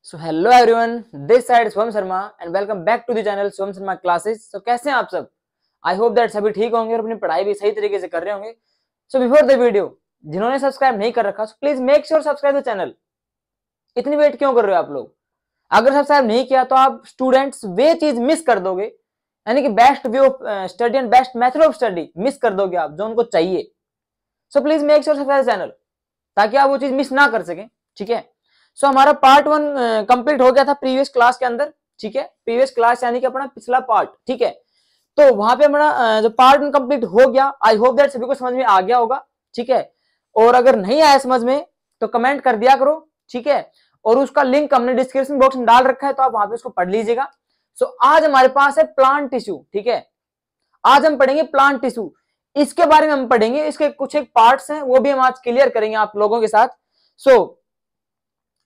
So hello everyone, this side Shivam Sharma and welcome back to the channel Shivam Sharma classes. So कैसे हैं आप सब? आई hope that सभी ठीक होंगे और अपनी पढ़ाई भी सही तरीके से कर रहे होंगे। सो बिफोर द वीडियो, जिन्होंने सब्सक्राइब नहीं कर रखा, so please make sure subscribe the channel. इतनी वेट क्यों कर रहे हो आप लोग? अगर सब्सक्राइब नहीं किया तो आप स्टूडेंट्स वे चीज मिस कर दोगे, यानी कि best way of study and best method of study miss कर दोगे आप, जो उनको चाहिए। So please make sure subscribe the channel ताकि आप वो चीज मिस ना कर सकें। ठीक है, सो हमारा पार्ट 1 कंप्लीट हो गया था प्रीवियस क्लास के अंदर। ठीक है, प्रीवियस क्लास यानी कि अपना पिछला पार्ट। ठीक है, तो वहां पे हमारा जो पार्ट 1 कंप्लीट हो गया, आई होप दैट सभी को समझ में आ गया होगा। ठीक है, और अगर नहीं आया समझ में तो कमेंट कर दिया करो। ठीक है, और उसका लिंक हमने डिस्क्रिप्शन बॉक्स में डाल रखा है, तो आप वहां पे उसको पढ़ लीजिएगा। सो आज हमारे पास है प्लांट टिश्यू। ठीक है, आज हम पढ़ेंगे प्लांट टिश्यू, इसके बारे में हम पढ़ेंगे। इसके कुछ एक पार्ट्स हैं, वो भी हम आज क्लियर करेंगे आप लोगों के साथ। सो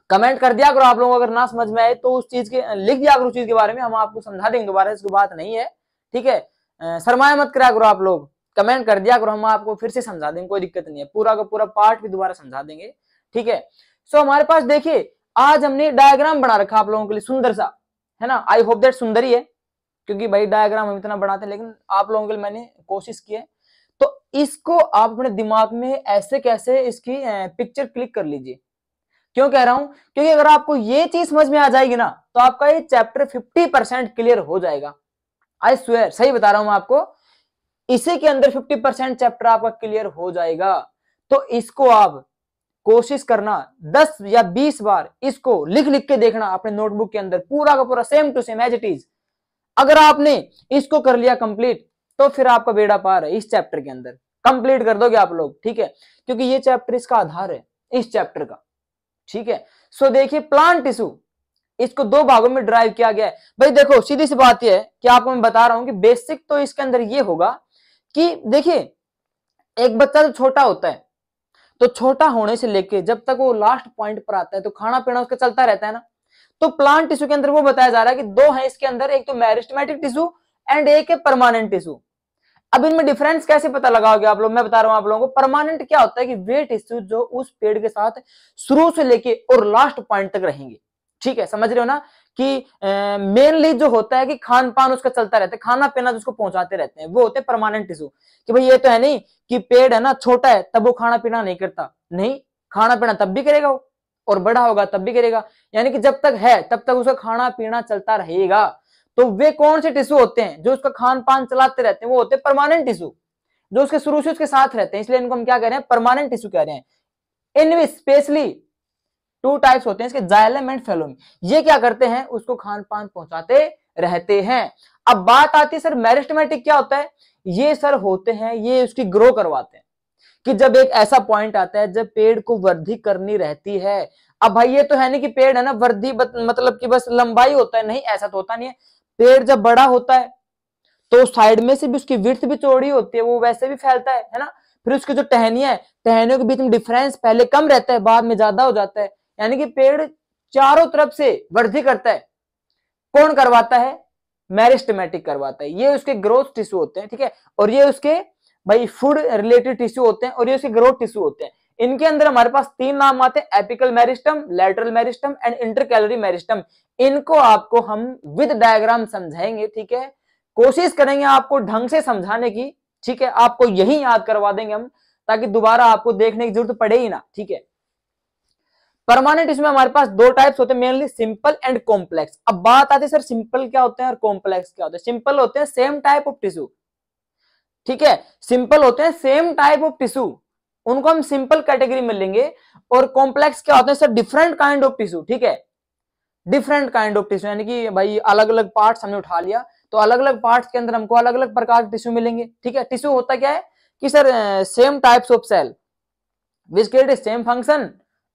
कमेंट कर दिया करो आप लोगों को, अगर ना समझ में आए तो उस चीज के लिख दिया करो, उस चीज के बारे में हम आपको समझा देंगे दोबारा, इसकी बात नहीं है। ठीक है, शर्माया मत करा करो आप लोग, कमेंट कर दिया करो, हम आपको फिर से समझा देंगे, कोई दिक्कत नहीं है, पूरा का पूरा पार्ट भी दोबारा समझा देंगे। ठीक है, सो हमारे पास देखिए आज हमने डायग्राम बना रखा आप लोगों के लिए सुंदर सा, है ना। आई होप दैट सुंदर ही है, क्योंकि भाई डायग्राम हम इतना बनाते हैं, लेकिन आप लोगों के लिए मैंने कोशिश की है। तो इसको आप अपने दिमाग में ऐसे कैसे इसकी पिक्चर क्लिक कर लीजिए। क्यों कह रहा हूं? क्योंकि अगर आपको ये चीज समझ में आ जाएगी ना, तो आपका ये चैप्टर 50% क्लियर हो जाएगा। आई स्वेयर, सही बता रहा हूं मैं आपको, इसी के अंदर 50% चैप्टर आपका क्लियर हो जाएगा। तो इसको आप कोशिश करना 10 या 20 बार इसको लिख लिख के देखना अपने नोटबुक के अंदर, पूरा का पूरा same to same as it is. अगर आपने इसको कर लिया कंप्लीट, तो फिर आपका बेड़ा पार है। इस चैप्टर के अंदर कंप्लीट कर दोगे आप लोग। ठीक है, क्योंकि ये चैप्टर इसका आधार है, इस चैप्टर का। ठीक है, सो देखिए प्लांट टिश्यू, इसको दो भागों में ड्राइव किया गया है। भाई देखो सीधी सी बात यह है कि आपको मैं बता रहा हूं कि बेसिक तो इसके अंदर ये होगा कि देखिए एक बच्चा जो छोटा होता है, तो छोटा होने से लेके जब तक वो लास्ट पॉइंट पर आता है, तो खाना पीना उसका चलता रहता है ना। तो प्लांट टिश्यू के अंदर वो बताया जा रहा है कि दो है इसके अंदर, एक तो मेरिस्टेमेटिक टिश्यू एंड एक है परमानेंट टिश्यू। अब इनमें डिफरेंस कैसे पता लगाओगे आप लोग, मैं बता रहा हूं आप लोगों को। परमानेंट क्या होता है कि वे टिश्यू जो उस पेड़ के साथ शुरू से लेके और लास्ट पॉइंट तक रहेंगे। ठीक है, समझ रहे हो ना कि मेनली जो होता है कि खान पान उसका चलता रहता है, खाना पीना उसको पहुंचाते रहते हैं, वो होते हैं परमानेंट टिश्यू। कि भाई ये तो है नहीं कि पेड़ है ना छोटा है तब वो खाना पीना नहीं करता, नहीं, खाना पीना तब भी करेगा वो, और बड़ा होगा तब भी करेगा। यानी कि जब तक है तब तक उसका खाना पीना चलता रहेगा। तो वे कौन से टिश्यू होते हैं जो उसका खान पान चलाते रहते हैं? वो होते हैं परमानेंट टिश्यू, जो उसके शुरू से उसके साथ रहते हैं, इसलिए इनको हम क्या कह रहे हैं? परमानेंट टिश्यू कह रहे हैं। इनमें स्पेशली 2 टाइप्स होते हैं इसके, जाइलम एंड फेलोम। ये क्या करते हैं? उसको खान पान पहुंचाते रहते हैं। अब बात आती है सर मेरिस्टेमेटिक क्या होता है? ये सर होते हैं, ये उसकी ग्रो करवाते हैं, कि जब एक ऐसा पॉइंट आता है जब पेड़ को वृद्धि करनी रहती है। अब भाई ये तो है नहीं कि पेड़ है ना वृद्धि मतलब कि बस लंबाई होता है, नहीं, ऐसा तो होता नहीं है। पेड़ जब बड़ा होता है तो साइड में से भी उसकी विड्थ भी चौड़ी होती है, वो वैसे भी फैलता है ना। फिर उसकी जो टहनियां है, टहनियों के बीच में डिफरेंस पहले कम रहता है, बाद में ज्यादा हो जाता है। यानी कि पेड़ चारों तरफ से वृद्धि करता है। कौन करवाता है? मेरिस्टेमेटिक करवाता है। ये उसके ग्रोथ टिश्यू होते हैं। ठीक है, और ये उसके भाई फूड रिलेटेड टिश्यू होते हैं, और ये उसके ग्रोथ टिश्यू होते हैं। इनके अंदर हमारे पास 3 नाम आते हैं, apical meristem, lateral meristem and intercalary meristem. इनको आपको हम विद डायग्राम समझाएंगे। ठीक है, कोशिश करेंगे आपको ढंग से समझाने की। ठीक है, आपको यही याद करवा देंगे हम, ताकि दोबारा आपको देखने की जरूरत पड़े ही ना। ठीक है, परमानेंट इसमें हमारे पास 2 टाइप्स होते हैं मेनली, सिंपल एंड कॉम्प्लेक्स। अब बात आती है सर सिंपल क्या होते हैं और कॉम्प्लेक्स क्या होते हैं? सिंपल होते हैं सेम टाइप ऑफ टिश्यू। ठीक है, सिंपल होते हैं सेम टाइप ऑफ टिश्यू, उनको हम सिंपल कैटेगरी में लेंगे। और कॉम्प्लेक्स क्या होते हैं sir? Different kind of tissue. ठीक है, डिफरेंट काइंड ऑफ टिश्यू, यानी कि भाई अलग अलग पार्ट्स हमने उठा लिया, तो अलग अलग पार्ट्स के अंदर हमको अलग अलग प्रकार के टिश्यू मिलेंगे। ठीक है, टिश्यू होता क्या है कि sir same types of cell which create same function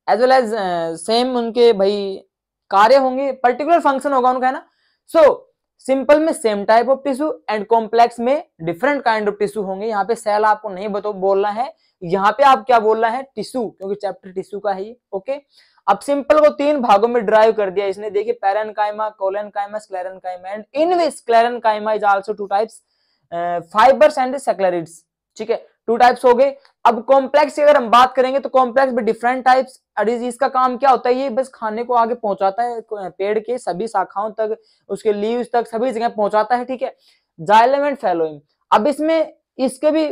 as well as same उनके भाई कार्य होंगे, पर्टिकुलर फंक्शन होगा उनका, है ना। सो सिंपल में same type of tissue and complex में डिफरेंट काइंड ऑफ टिश्यू होंगे। यहाँ पे सेल आपको नहीं बोलना है, यहाँ पे आप क्या बोलना है? टिश्यू, क्योंकि चैप्टर टिश्यू का है ये। ओके, अब सिंपल को 3 भागों में ड्राइव कर दिया इसने। देखिए parenchyma, collenchyma, sclerenchyma, and in which sclerenchyma is also 2 types, fibres and sclereids. ठीक है, टू टाइप्स हो गए। अब कॉम्प्लेक्स की अगर हम बात करेंगे तो कॉम्प्लेक्स में डिफरेंट टाइप्स। इसका काम क्या होता है, ये बस खाने को आगे पहुंचाता है पेड़ के सभी शाखाओं तक, उसके लीव्स तक, सभी जगह पहुंचाता है, ठीक है। जाइलम एंड फैलोइम, अब इसमें इसके भी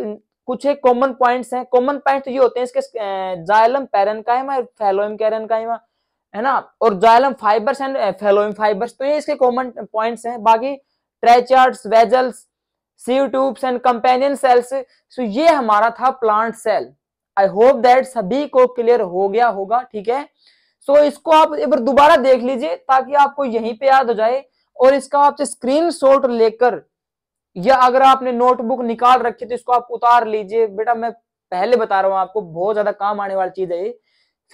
कुछ एक कॉमन पॉइंट्स हैं। कॉमन पॉइंट तो ये होते हैं इसके जाइलम पैरेन्काइमा, फैलोइम कैरेन्काइमा, है ना, और xylem fibres and phloem fibres, तो ये इसके कॉमन पॉइंट्स हैं। बाकी tracheids, vessels, sieve tubes and companion cells. So ये हमारा था plant cell. I hope that सभी को क्लियर हो गया होगा, ठीक है। सो इसको आप एक बार दोबारा देख लीजिए ताकि आपको यहीं पे याद हो जाए, और इसका आप स्क्रीनशॉट लेकर, या अगर आपने नोटबुक निकाल रखी तो इसको आप उतार लीजिए। बेटा मैं पहले बता रहा हूं आपको, बहुत ज्यादा काम आने वाली चीज है ये।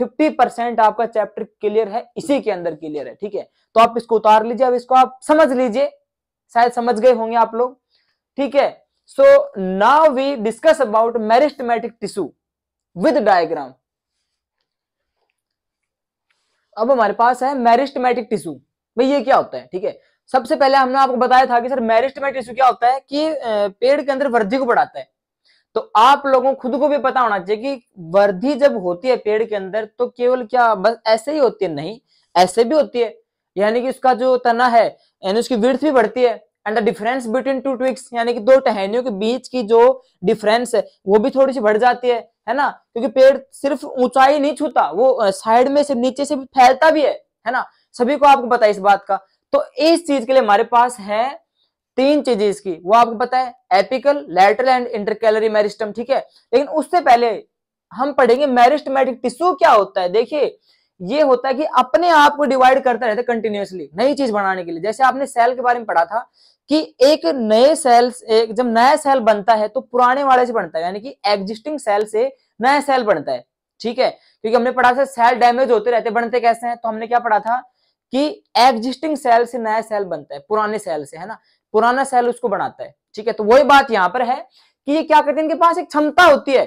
50% आपका चैप्टर क्लियर है, इसी के अंदर क्लियर है, ठीक है। तो आप इसको उतार लीजिए, अब इसको आप समझ लीजिए, शायद समझ गए होंगे आप लोग, ठीक है। So now we discuss about meristematic tissue with diagram. अब हमारे पास है मेरिस्टेमेटिक टिश्यू, भाई ये क्या होता है, ठीक है। सबसे पहले हमने आपको बताया था कि सर मेरिस्टेमेटिक टिश्यू क्या होता है, कि पेड़ के अंदर वृद्धि को बढ़ाता है। तो आप लोगों खुद को भी पता होना चाहिए कि वृद्धि जब होती है पेड़ के अंदर तो केवल क्या बस ऐसे ही होती है, नहीं, ऐसे भी होती है। यानी कि उसका जो तना है, यानी उसकी विड्थ भी बढ़ती है। And the difference between two twigs, यानी कि दो टहनियों के बीच की जो डिफरेंस है वो भी थोड़ी सी बढ़ जाती है ना, क्योंकि पेड़ सिर्फ ऊंचाई नहीं छूता, वो साइड में से नीचे से भी फैलता भी है ना। सभी को आपको पता है इस बात का। तो इस चीज के लिए हमारे पास है 3 चीजें इसकी, वो आपको पता है, apical, lateral and intercalary meristem, ठीक है। लेकिन उससे पहले हम पढ़ेंगे मेरिस्टेमेटिक टिश्यू क्या होता है। देखिए ये होता है कि अपने आप को डिवाइड करता रहता है कंटिन्यूअसली नई चीज बनाने के लिए। जैसे आपने सेल के बारे में पढ़ा था कि एक नए सेल, एक जब नया सेल बनता है तो पुराने वाले से बनता है, यानी कि एग्जिस्टिंग सेल से नया सेल बनता है, ठीक है। क्योंकि हमने पढ़ा था सेल डैमेज होते रहते, बनते कैसे हैं, तो हमने क्या पढ़ा था कि एग्जिस्टिंग सेल से नया सेल बनता है, पुराने सेल से, है ना, पुराना सेल उसको बनाता है, ठीक है। तो वही बात यहां पर है कि ये क्या करते हैं, इनके पास एक क्षमता होती है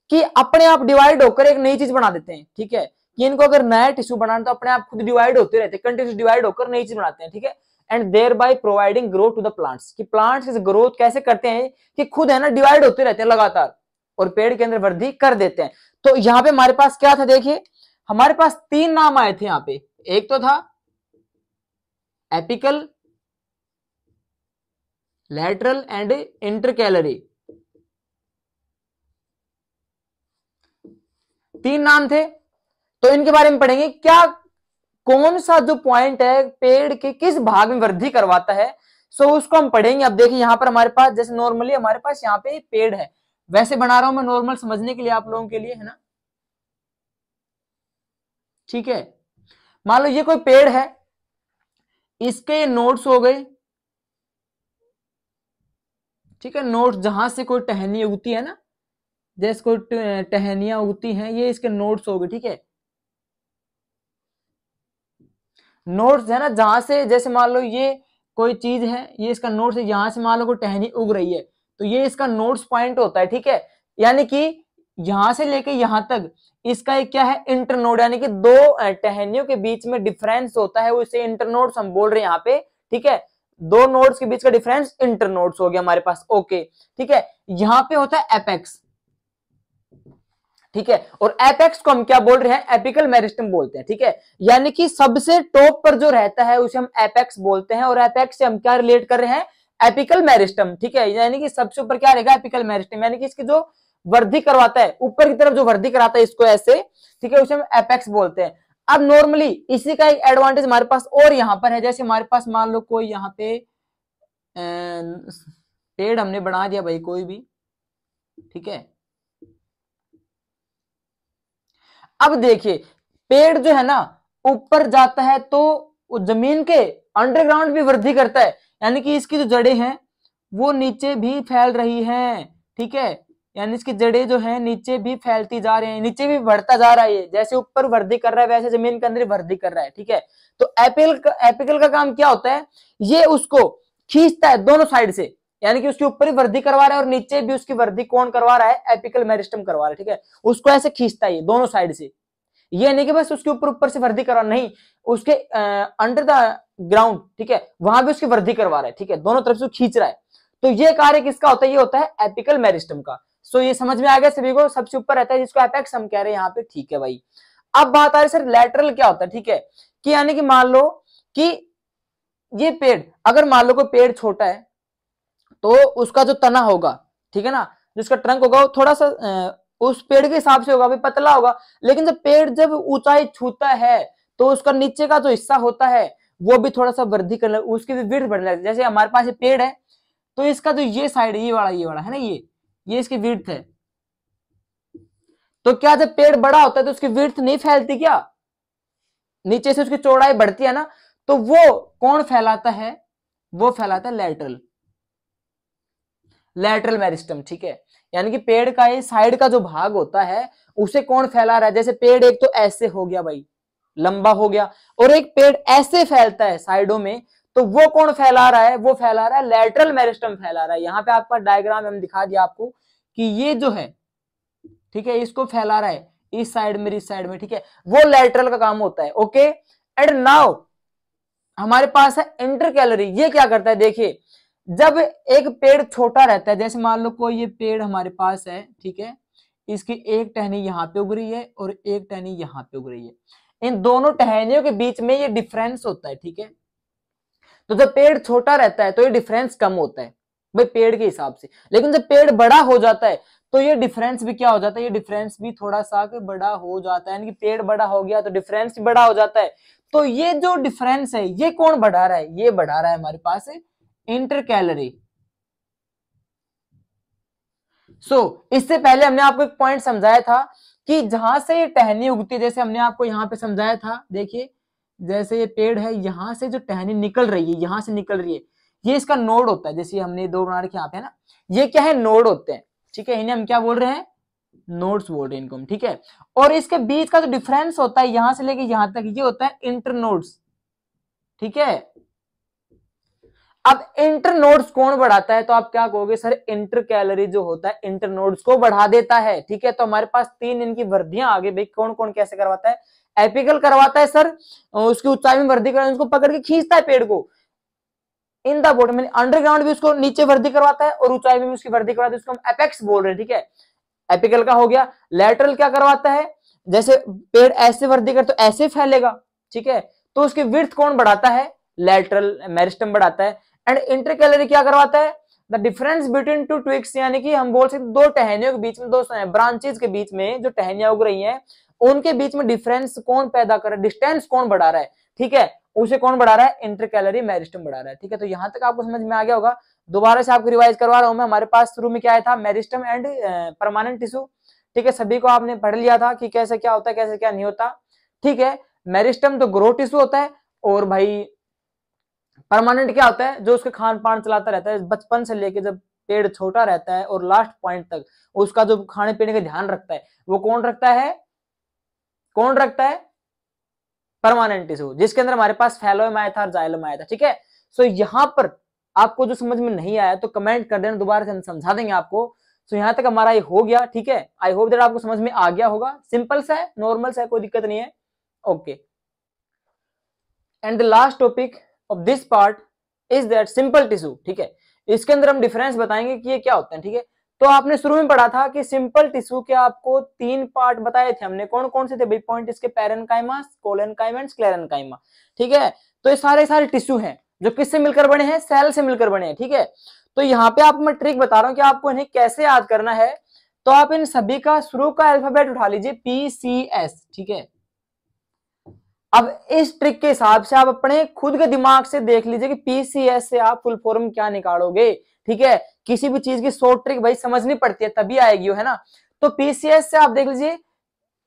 कि अपने आप डिवाइड होकर एक नई चीज बना देते हैं, ठीक है। कि इनको अगर नया टिश्यू बनाना तो अपने आप खुद डिवाइड होते रहते हैं, कंटिन्यूस डिवाइड होकर नई चीज बनाते हैं, ठीक है। And thereby providing growth to the plants, कि प्लांट्स इस ग्रोथ कैसे करते हैं कि खुद है ना डिवाइड होते रहते हैं लगातार और पेड़ के अंदर वृद्धि कर देते हैं। तो यहाँ पे हमारे पास क्या था, देखिए हमारे पास 3 नाम आए थे यहाँ पे। एक तो था एपिकल, लैटरल एंड इंटरकैलरी, 3 नाम थे। तो इनके बारे में पढ़ेंगे, क्या कौन सा जो पॉइंट है पेड़ के किस भाग में वृद्धि करवाता है, सो उसको हम पढ़ेंगे। अब देखिए यहां पर हमारे पास जैसे नॉर्मली हमारे पास यहाँ पे पेड़ है, वैसे बना रहा हूं मैं नॉर्मल समझने के लिए आप लोगों के लिए, है ना, ठीक है। मान लो ये कोई पेड़ है, इसके नोड्स हो गए, ठीक है। नोड्स जहां से कोई टहनी उगती है ना, जैसे कोई टहनियां उगती हैं, ये इसके नोड्स हो गए, ठीक है। नोड्स है ना, जहां से जैसे मान लो ये कोई चीज है, ये इसका नोड्स है, यहां से मान लो कोई टहनी उग रही है तो ये इसका नोड्स पॉइंट होता है, ठीक है। यानी कि यहां से लेके यहां तक इसका एक क्या है, इंटरनोड, यानी कि 2 टहनियों के बीच में डिफरेंस होता है, उसे इंटरनोड्स हम बोल रहे हैं यहाँ पे, ठीक है। 2 नोड्स के बीच का डिफरेंस इंटरनोड्स हो गया हमारे पास, ओके, ठीक है। यहां पे होता है एपेक्स, ठीक है। और एपेक्स को हम क्या बोल रहे हैं, एपिकल मेरिस्टम बोलते हैं, ठीक है। यानी कि सबसे टॉप पर जो रहता है उसे हम एपेक्स बोलते हैं, और एपेक्स से हम क्या रिलेट कर रहे हैं, एपिकल मेरिस्टम, ठीक है। यानी कि सबसे ऊपर क्या रहेगा, एपिकल मेरिस्टम, यानी कि इसकी जो वृद्धि करवाता है, ऊपर की तरफ जो वृद्धि कराता है इसको ऐसे, ठीक है, उसे हम एपेक्स बोलते हैं। अब नॉर्मली इसी का एक एडवांटेज हमारे पास और यहां पर है, जैसे हमारे पास मान लो कोई यहाँ पे पेड़ हमने बना दिया भाई कोई भी, ठीक है। अब देखिए पेड़ जो है ना ऊपर जाता है तो वो जमीन के अंडरग्राउंड भी वृद्धि करता है, यानी कि इसकी जो जड़ें हैं वो नीचे भी फैल रही हैं, ठीक है। यानी इसकी जड़ें जो है नीचे भी फैलती जा रही हैं, नीचे भी बढ़ता जा रहा है, जैसे ऊपर वृद्धि कर रहा है वैसे जमीन के अंदर वृद्धि कर रहा है, ठीक है। तो एपिकल का काम क्या होता है, ये उसको खींचता है दोनों साइड से, यानी कि उसके ऊपर ही वृद्धि करवा रहा है और नीचे भी उसकी वृद्धि कौन करवा रहा है, एपिकल मेरिस्टम करवा रहा है, ठीक है। उसको ऐसे खींचता है दोनों साइड से, ये नहीं कि बस उसके ऊपर ऊपर से वृद्धि करवा, नहीं, उसके अंडर द ग्राउंड, ठीक है, वहां भी उसकी वृद्धि करवा रहा है, ठीक है, दोनों तरफ से खींच रहा है। तो ये कार्य किसका होता है, ये होता है एपिकल मेरिस्टम का। सो ये समझ में आ गया सभी को, सबसे ऊपर रहता है जिसको एपेक्स हम कह रहे हैं यहाँ पे, ठीक है भाई। अब बात आ रही सर लैटरल क्या होता है, ठीक है, कि यानी कि मान लो कि ये पेड़, अगर मान लो कोई पेड़ छोटा है तो उसका जो तना होगा, ठीक है ना, जो उसका ट्रंक होगा वो थोड़ा सा उस पेड़ के हिसाब से होगा, भाई पतला होगा। लेकिन जब पेड़ जब ऊंचाई छूता है तो उसका नीचे का जो हिस्सा होता है वो भी थोड़ा सा वृद्धि करने, उसकी भी विड्थ बढ़ने लगती है। जैसे हमारे पास ये पेड़ है तो इसका जो ये साइड ये वाला है ना, ये इसकी विड्थ है। तो क्या जब पेड़ बड़ा होता है तो उसकी विड्थ नहीं फैलती क्या, नीचे से उसकी चौड़ाई बढ़ती है ना, तो वो कौन फैलाता है, वो फैलाता है लैटरल मेरिस्टम, ठीक है। यानी कि पेड़ का ये साइड का जो भाग होता है उसे कौन फैला रहा है, जैसे पेड़ एक तो ऐसे हो गया भाई, लंबा हो गया, और एक पेड़ ऐसे फैलता है साइडों में, तो वो कौन फैला रहा है, वो फैला रहा है लैटरल मेरिस्टम फैला रहा है। यहाँ पे आपका डायग्राम हम दिखा दिया आपको कि ये जो है, ठीक है, इसको फैला रहा है इस साइड में इस साइड में, ठीक है, वो लैटरल का काम होता है। ओके, एंड नाउ हमारे पास है इंटरकैलरी। ये क्या करता है, देखिए जब एक पेड़ छोटा रहता है, जैसे मान लो कोई ये पेड़ हमारे पास है, ठीक है, इसकी एक टहनी यहाँ पे उग रही है और एक टहनी यहाँ पे उग रही है, इन दोनों टहनियों के बीच में ये डिफरेंस होता है, ठीक है। तो जब पेड़ छोटा रहता है तो ये डिफरेंस कम होता है भाई पेड़ के हिसाब से, लेकिन जब पेड़ बड़ा हो जाता है तो ये डिफरेंस भी क्या हो जाता है, ये डिफरेंस भी थोड़ा सा बड़ा हो जाता है, यानी कि पेड़ बड़ा हो गया तो डिफरेंस भी बड़ा हो जाता है। तो ये जो डिफरेंस है ये कौन बढ़ा रहा है, ये बढ़ा रहा है हमारे पास इंटरकैलरी। इससे पहले हमने आपको एक पॉइंट समझाया था कि जहां से ये टहनी उगती है, जैसे हमने आपको यहाँ पे समझाया था, देखिए जैसे ये पेड़ है, यहां से जो टहनी निकल रही है, यहां से निकल रही है, ये इसका नोड होता है। जैसे हमने दो बना रखे यहाँ पे ना, ये क्या है, नोड होते हैं, ठीक है, इन्हें हम क्या बोल रहे हैं, नोड्स बोल रहे हैं इनको, ठीक है। और इसके बीच का जो डिफरेंस होता है यहां से लेके यहां तक, ये होता है इंटरनोड्स, ठीक है। अब इंटरनोड्स कौन बढ़ाता है, तो आप क्या कहोगे सर, इंटरकैलरी जो होता है इंटरनोड्स को बढ़ा देता है, ठीक है। तो हमारे पास तीन इनकी वृद्धियां आगे, भाई कौन कौन कैसे करवाता है, एपिकल करवाता है सर, उसकी ऊंचाई में वृद्धि कर, उसको पकड़ के खींचता है पेड़ को इन द बॉटम में, अंडरग्राउंड भी उसको नीचे वृद्धि करवाता है और ऊंचाई में भी उसकी वृद्धि करवाता है, उसको हम एपेक्स बोल रहे हैं, ठीक है। एपिकल का हो गया। लैटरल क्या करवाता है, जैसे पेड़ ऐसे वृद्धि कर तो ऐसे फैलेगा, ठीक है, तो उसकी विड्थ कौन बढ़ाता है, लैटरल मेरिस्टम बढ़ाता है। एंड इंटरकैलरी क्या करवाता है, the difference between two twigs, यानी कि हम बोल सकते दो टहनियों के बीच में, दो ब्रांचेस के बीच में जो टहनियां उग रही हैं उनके बीच में डिफरेंस कौन पैदा कर रहा है, डिस्टेंस कौन बढ़ा रहा है, ठीक है, उसे कौन बढ़ा रहा है, इंटरकैलरी मेरिस्टम बढ़ा रहा है, ठीक है। तो यहां तक आपको समझ में आ गया होगा। दोबारा से आपको रिवाइज करवा रहा हूं मैं, हमारे पास शुरू में क्या था, मेरिस्टम एंड परमानेंट टिश्यू, ठीक है, सभी को आपने पढ़ लिया था कि कैसे क्या होता है कैसे क्या नहीं होता, ठीक है। मेरिस्टम तो ग्रोथ टिश्यू होता है, और भाई परमानेंट क्या होता है, जो उसके खान पान चलाता रहता है बचपन से लेके जब पेड़ छोटा रहता है और लास्ट पॉइंट तक उसका जो खाने पीने का ध्यान रखता है, वो कौन रखता है, कौन रखता है, परमानेंट टिश्यू, जिसके अंदर हमारे पास फैलोएम आया था और जाइलम आया था, ठीक है। सो यहां पर आपको जो समझ में नहीं आया तो कमेंट कर देना, दोबारा से हम समझा देंगे आपको। सो यहां तक हमारा ये हो गया, ठीक है। आई होप दैट आपको समझ में आ गया होगा, सिंपल सा है, नॉर्मल सा है, कोई दिक्कत नहीं है। Okay, and the last topic of this part is that simple tissue, ठीक है। इसके अंदर हम डिफरेंस बताएंगे कि ये क्या होता है, ठीक है। तो आपने शुरू में पढ़ा था कि सिंपल टिश्यू के आपको तीन पार्ट बताए थे हमने, कौन कौन से थे भाई पॉइंट, इसके पैरेन्काइमा, कोलेनकाइमा एंड स्क्लेरेन्काइमा, ठीक है। तो ये सारे टिश्यू हैं जो किससे मिलकर बने हैं, सेल से मिलकर बने हैं, ठीक है। तो यहाँ पे आपको मैं ट्रिक बता रहा हूँ कि आपको इन्हें कैसे याद करना है। तो आप इन सभी का शुरू का अल्फाबेट उठा लीजिए, PCS, ठीक है। अब इस ट्रिक के हिसाब से आप अपने खुद के दिमाग से देख लीजिए कि PCS से आप फुल फॉर्म क्या निकालोगे, ठीक है। किसी भी चीज की शॉर्ट ट्रिक भाई समझनी पड़ती है तभी आएगी, है ना। तो PCS से आप देख लीजिए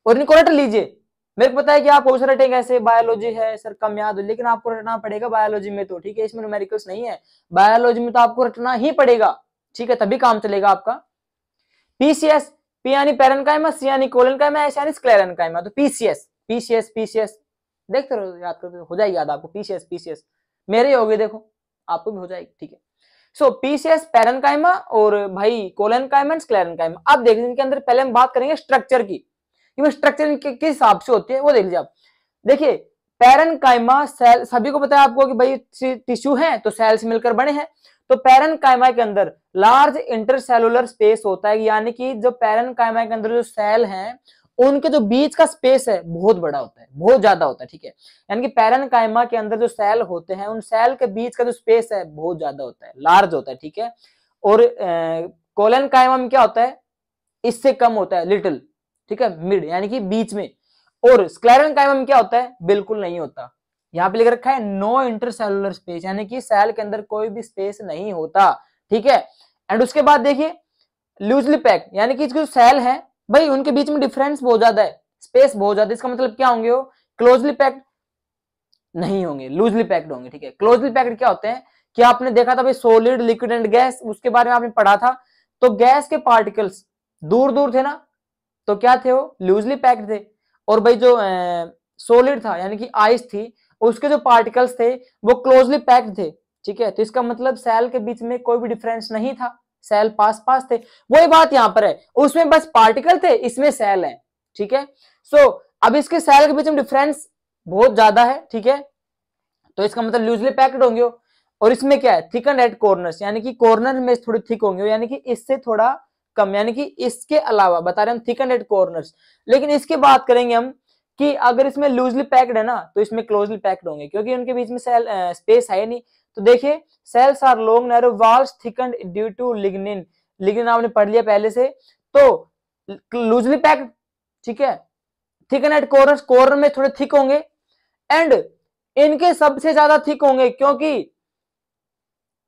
और इनको रट लीजिए। मेरे को पता है कि आप बहुत रटेंगे, ऐसे बायोलॉजी है सर कम याद हो, लेकिन आपको रटना पड़ेगा बायोलॉजी में, तो ठीक है, इसमें न्यूमेरिकल्स नहीं है, बायोलॉजी में तो आपको रटना ही पड़ेगा, ठीक है, तभी काम चलेगा आपका। PCS, P यानी पैरेन्काइमा, C यानी कोलेनकाइमा, S यानी स्क्लेरेन्काइमा। तो PCS देखते रहो, याद करते हो जाएगी याद आपको, PCS मेरे ही होगी, देखो आपको भी हो जाएगी, ठीक है। सो PCS पैरेन्काइमा और भाई कोलेनकाइमा, स्क्लेरेन्काइमा। अब देख लीजिए इनके अंदर पहले हम बात करेंगे स्ट्रक्चर की, कि स्ट्रक्चर किस हिसाब से होती है वो देख लीजिए आप। देखिए पैरेनकाइमा सेल, सभी को पता है आपको कि भाई टिश्यू है तो सेल से मिलकर बने हैं। तो पैरेनकाइमा के अंदर लार्ज इंटरसेलुलर स्पेस होता है, यानी कि जो पैरेनकाइमा के अंदर जो सेल हैं उनके जो बीच का स्पेस है बहुत बड़ा होता है, बहुत ज्यादा होता है, ठीक है। यानी कि पैरेनकाइमा के अंदर जो सेल होते हैं उन सेल के बीच का जो स्पेस है बहुत ज्यादा होता है, लार्ज होता है, ठीक है। और कोलेनकाइमा में क्या होता है, इससे कम होता है, लिटिल, ठीक है, मिड यानी कि बीच में। और स्क्लेरेनकाइमा में क्या होता है, बिल्कुल नहीं होता। यहाँ पे लिख रखा है नो इंटरसेलुलर स्पेस, यानी कि सेल के अंदर कोई भी स्पेस नहीं होता, ठीक है। एंड उसके बाद देखिए लूजली पैक्ड, यानी कि जो सेल है भाई उनके बीच में डिफरेंस बहुत ज्यादा है, स्पेस बहुत ज्यादा, इसका मतलब क्या होंगे वो, क्लोजली पैक्ड नहीं होंगे, लूजली पैक्ड होंगे, ठीक है। क्लोजली पैक्ड क्या होते हैं कि आपने देखा था भाई सॉलिड, लिक्विड एंड गैस, उसके बारे में आपने पढ़ा था। तो गैस के पार्टिकल्स दूर दूर थे ना, तो क्या थे वो, लूजली पैक्ड थे। और भाई जो सॉलिड था यानी कि आइस थी, उसके जो पार्टिकल्स थे वो क्लोजली पैक्ड थे, ठीक है। तो इसका मतलब सेल के बीच में कोई भी डिफरेंस नहीं था, सेल पास पास थे। वही बात यहां पर है, उसमें बस पार्टिकल थे, इसमें सेल है, ठीक है। सो अब इसके सेल के बीच में डिफरेंस बहुत ज्यादा है, ठीक है। तो इसका मतलब लूजली पैक्ड होंगे। और इसमें क्या है, थिकन एट कॉर्नर्स, यानी कि कॉर्नर में थोड़ी थिक होंगे, यानी कि इससे थोड़ा कम, यानी कि इसके अलावा बता रहे हम थिकन एट कॉर्नर्स। लेकिन इसकी बात करेंगे हम कि अगर इसमें लूजली पैक्ड है ना तो इसमें क्लोजली पैक्ड होंगे, क्योंकि उनके बीच में सेल स्पेस है नहीं। तो देखिए cells are long narrow walls thickened due to lignin, lignin आपने पढ़ लिया पहले से। तो लूजली पैक्ड, ठीक है, थिकन एट कॉर्नर्स, कॉर्नर में थोड़े थिक होंगे। एंड इनके सबसे ज्यादा थिक होंगे क्योंकि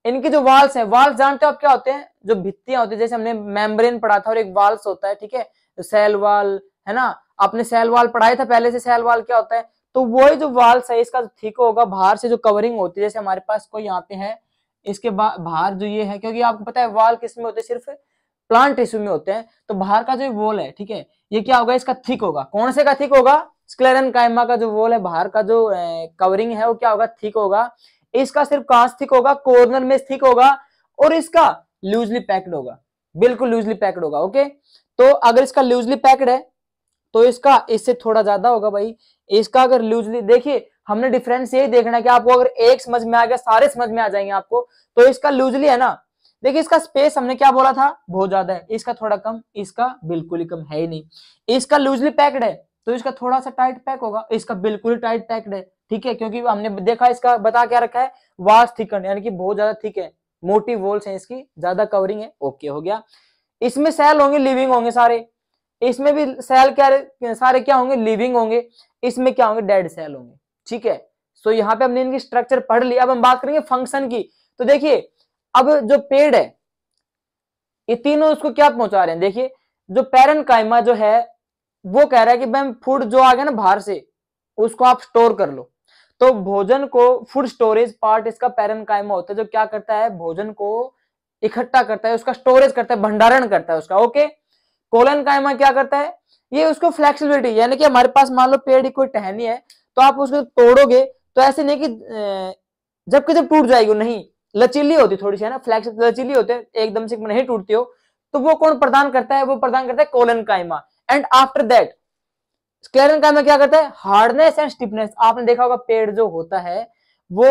इनके जो वाल्स हैं, वाल्स जानते हो आप क्या होते हैं, जो भित्तियां होती है, जैसे हमने मेम्ब्रेन पढ़ा था और एक वाल्स होता है, ठीक है, सेल वाल है ना, आपने सेल वाल पढ़ाया था पहले से, सेल वाल क्या होता है। तो वही जो वाल्स है इसका थिक होगा, बाहर से जो कवरिंग होती है, जैसे हमारे पास कोई यहाँ पे है, इसके बाहर जो ये है, क्योंकि आपको पता है वाल किस में होते हैं, सिर्फ प्लांट टिश्यू में होते हैं। तो बाहर का जो वॉल है, ठीक है, ये क्या होगा, इसका थिक होगा। कौन से का थिक होगा, स्क्लेरेनकाइमा का जो वॉल है, बाहर का जो कवरिंग है वो क्या होगा, थिक होगा। इसका सिर्फ कहां थिक होगा, कॉर्नर में थिक होगा। और इसका लूजली पैक्ड होगा, बिल्कुल लूजली पैक्ड होगा, ओके। तो अगर इसका लूजली पैक्ड है तो इसका इससे थोड़ा ज्यादा होगा भाई। इसका अगर लूजली, देखिए हमने डिफरेंस यही देखना है कि आपको अगर एक समझ में आ गया, सारे समझ में आ जाएंगे आपको। तो इसका लूजली है ना, देखिए इसका स्पेस हमने क्या बोला था, बहुत ज्यादा है, इसका थोड़ा कम, इसका बिल्कुल ही कम है ही नहीं। इसका लूजली पैक्ड है तो इसका थोड़ा सा टाइट पैक होगा, इसका बिल्कुल टाइट पैक्ड है, ठीक है, क्योंकि हमने देखा इसका बता क्या रखा है, वास्ट थिकन, यानी कि बहुत ज्यादा थिक है, मोटी वॉल्स हैं इसकी, ज्यादा कवरिंग है, ओके हो गया। इसमें सेल होंगे, लिविंग होंगे सारे, इसमें भी सेल क्या सारे क्या होंगे, लिविंग होंगे। इसमें क्या होंगे, डेड सेल होंगे, ठीक है। सो यहाँ पे हमने इनकी स्ट्रक्चर पढ़ लिया। अब हम बात करेंगे फंक्शन की। तो देखिए अब जो पेड़ है ये तीनों उसको क्या पहुंचा रहे हैं, देखिए जो पैरेनकाइमा जो है वो कह रहा है कि मैम फूड जो आ गया ना बाहर से उसको आप स्टोर कर लो। तो भोजन को, फूड स्टोरेज पार्ट इसका पैरेनकाइमा होता है, जो क्या करता है, भोजन को इकट्ठा करता है, उसका स्टोरेज करता है, भंडारण करता है उसका, ओके। कोलेनकाइमा क्या करता है, ये उसको फ्लेक्सिबिलिटी, यानी कि हमारे पास मान लो पेड़ की कोई टहनी है तो आप उसको तोड़ोगे तो ऐसे नहीं कि जबकि जब टूट जाएगी, नहीं, लचीली होती थोड़ी सी है ना, फ्लेक्स लचीली होते हैं, एकदम से नहीं टूटती हो। तो वो कौन प्रदान करता है, वो प्रदान करता है collenchyma. And after that sclerenchyma क्या करता है, हार्डनेस एंड स्टिफनेस। आपने देखा होगा पेड़ जो होता है वो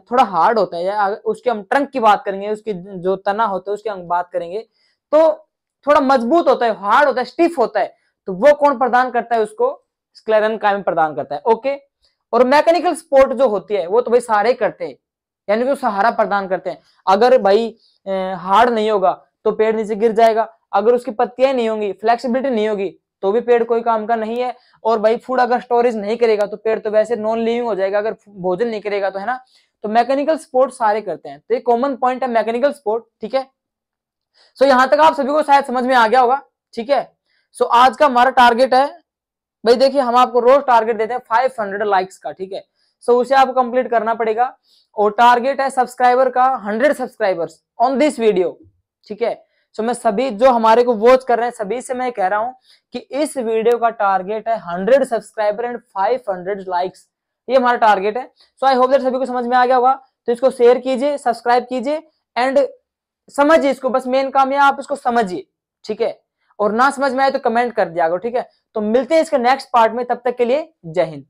थोड़ा हार्ड होता है, या उसके हम ट्रंक की बात करेंगे, उसकी जो तना होता है उसकी हम बात करेंगे, तो थोड़ा मजबूत होता है, हार्ड होता है, स्टिफ होता है। तो वो कौन प्रदान करता है, उसको स्क्लेरेनकाइमा प्रदान करता है, ओके। और मैकेनिकल सपोर्ट जो होती है वो तो भाई सारे करते हैं, यानी कि सहारा प्रदान करते हैं। अगर भाई हार्ड नहीं होगा तो पेड़ नीचे गिर जाएगा, अगर उसकी पत्तियां नहीं होंगी, फ्लेक्सिबिलिटी नहीं होगी तो भी पेड़ कोई काम का नहीं है। और भाई फूड अगर स्टोरेज नहीं करेगा तो पेड़ तो वैसे नॉन लिविंग हो जाएगा, अगर भोजन नहीं करेगा तो, है ना। तो मैकेनिकल सपोर्ट सारे करते हैं, तो ये कॉमन पॉइंट है मैकेनिकल सपोर्ट, ठीक है। सो यहां तक आप सभी को शायद समझ में आ गया होगा, ठीक है। सो आज का हमारा टारगेट है भाई, देखिए हम आपको रोज टारगेट देते हैं 500 लाइक्स का, ठीक है। सो उसे आपको कंप्लीट करना पड़ेगा। और टारगेट है सब्सक्राइबर का 100 सब्सक्राइबर्स ऑन दिस वीडियो, ठीक है। सो मैं सभी जो हमारे को वॉच कर रहे हैं सभी से मैं कह रहा हूं कि इस वीडियो का टारगेट है 100 सब्सक्राइबर एंड 500 लाइक्स, ये हमारा टारगेट है। सो आई होप दैट सभी को समझ में आ गया होगा। तो इसको शेयर कीजिए, सब्सक्राइब कीजिए एंड समझिए इसको, बस मेन काम है आप इसको समझिए, ठीक है। और ना समझ में आए तो कमेंट कर दिया करो, ठीक है। तो मिलते हैं इसके नेक्स्ट पार्ट में, तब तक के लिए जय हिंद।